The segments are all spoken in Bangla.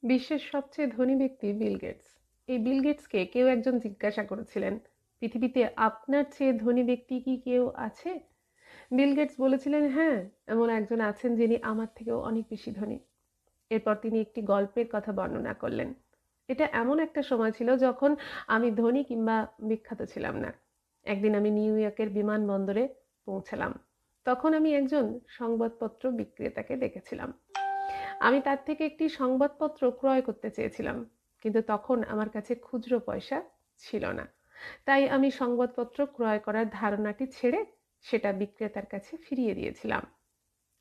বিশ্বের সবচেয়ে ধনী ব্যক্তি বিল গেটস। এই বিল গেটসকে কেউ একজন জিজ্ঞাসা করেছিলেন, পৃথিবীতে আপনার চেয়ে ধনী ব্যক্তি কি কেউ আছে? বিল গেটস বলেছিলেন, হ্যাঁ, এমন একজন আছেন যিনি আমার থেকেও অনেক বেশি ধনী। এরপর তিনি একটি গল্পের কথা বর্ণনা করলেন। এটা এমন একটা সময় ছিল যখন আমি ধনী কিংবা বিখ্যাত ছিলাম না। একদিন আমি নিউ ইয়র্কের বিমানবন্দরে পৌঁছালাম। তখন আমি একজন সংবাদপত্র বিক্রেতাকে দেখেছিলাম। আমি তার থেকে একটি সংবাদপত্র ক্রয় করতে চেয়েছিলাম, কিন্তু তখন আমার কাছে খুচরো পয়সা ছিল না। তাই আমি সংবাদপত্র ক্রয় করার ধারণাটি ছেড়ে সেটা বিক্রেতার কাছে ফিরিয়ে দিয়েছিলাম।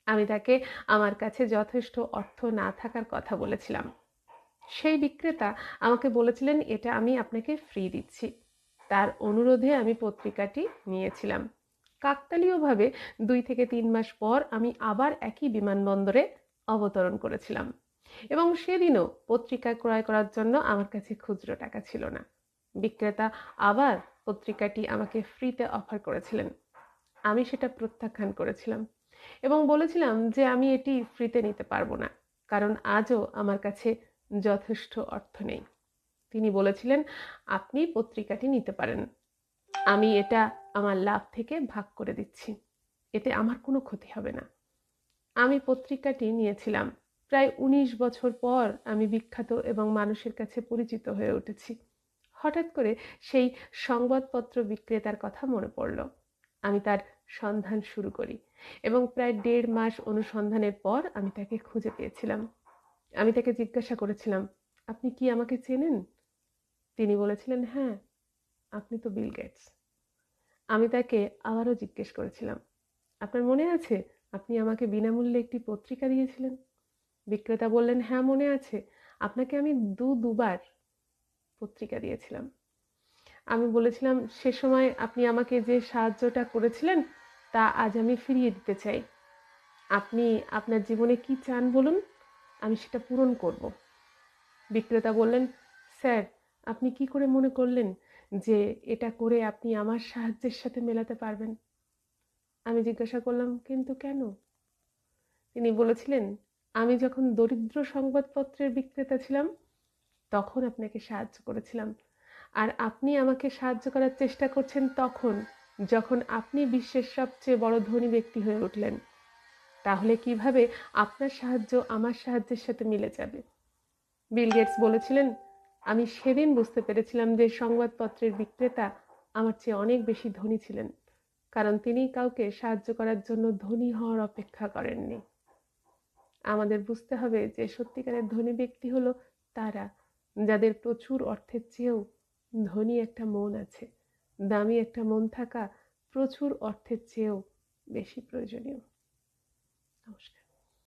আমি তাকে আমার কাছে যথেষ্ট অর্থ না থাকার কথা বলেছিলাম। সেই বিক্রেতা আমাকে বলেছিলেন, এটা আমি আপনাকে ফ্রি দিচ্ছি। তার অনুরোধে আমি পত্রিকাটি নিয়েছিলাম। কাকতালীয়ভাবে 2 থেকে 3 মাস পর আমি আবার একই বিমানবন্দরে অবতরণ করেছিলাম, এবং সেদিনও পত্রিকা ক্রয় করার জন্য আমার কাছে খুচরো টাকা ছিল না। বিক্রেতা আবার পত্রিকাটি আমাকে ফ্রিতে অফার করেছিলেন। আমি সেটা প্রত্যাখ্যান করেছিলাম এবং বলেছিলাম যে আমি এটি ফ্রিতে নিতে পারবো না, কারণ আজও আমার কাছে যথেষ্ট অর্থ নেই। তিনি বলেছিলেন, আপনি পত্রিকাটি নিতে পারেন, আমি এটা আমার লাভ থেকে ভাগ করে দিচ্ছি, এতে আমার কোনো ক্ষতি হবে না। আমি পত্রিকাটি নিয়েছিলাম। প্রায় 19 বছর পর আমি বিখ্যাত এবং মানুষের কাছে পরিচিত হয়ে উঠেছি। হঠাৎ করে সেই সংবাদপত্র বিক্রেতার কথা মনে পড়ল। আমি তার সন্ধান শুরু করি এবং প্রায় 1.5 মাস অনুসন্ধানের পর আমি তাকে খুঁজে পেয়েছিলাম। আমি তাকে জিজ্ঞাসা করেছিলাম, আপনি কি আমাকে চেনেন? তিনি বলেছিলেন, হ্যাঁ, আপনি তো বিল গেটস। আমি তাকে আবারও জিজ্ঞেস করেছিলাম, আপনার মনে আছে আপনি আমাকে বিনামূল্যে একটি পত্রিকা দিয়েছিলেন? বিক্রেতা বললেন, হ্যাঁ মনে আছে, আপনাকে আমি দুবার পত্রিকা দিয়েছিলাম। আমি বলেছিলাম, সে সময় আপনি আমাকে যে সাহায্যটা করেছিলেন তা আজ আমি ফিরিয়ে দিতে চাই। আপনি আপনার জীবনে কি চান বলুন, আমি সেটা পূরণ করব। বিক্রেতা বললেন, স্যার, আপনি কি করে মনে করলেন যে এটা করে আপনি আমার সাহায্যের সাথে মেলাতে পারবেন? আমি জিজ্ঞাসা করলাম, কিন্তু কেন? তিনি বলেছিলেন, আমি যখন দরিদ্র সংবাদপত্রের বিক্রেতা ছিলাম তখন আপনাকে সাহায্য করেছিলাম, আর আপনি আমাকে সাহায্য করার চেষ্টা করছেন তখন যখন আপনি বিশ্বের সবচেয়ে বড় ধনী ব্যক্তি হয়ে উঠলেন। তাহলে কিভাবে আপনার সাহায্য আমার সাহায্যের সাথে মিলে যাবে? বিল গেটস বলেছিলেন, আমি সেদিন বুঝতে পেরেছিলাম যে সংবাদপত্রের বিক্রেতা আমার চেয়ে অনেক বেশি ধনী ছিলেন, কারণ তিনি কাউকে সাহায্য করার জন্য ধনী হওয়ার অপেক্ষা করেননি। আমাদের বুঝতে হবে যে সত্যিকারের ধনী ব্যক্তি হলো তারা যাদের প্রচুর অর্থের চেয়েও ধনী একটা মন আছে। দামি একটা মন থাকা প্রচুর অর্থের চেয়েও বেশি প্রয়োজনীয়। নমস্কার।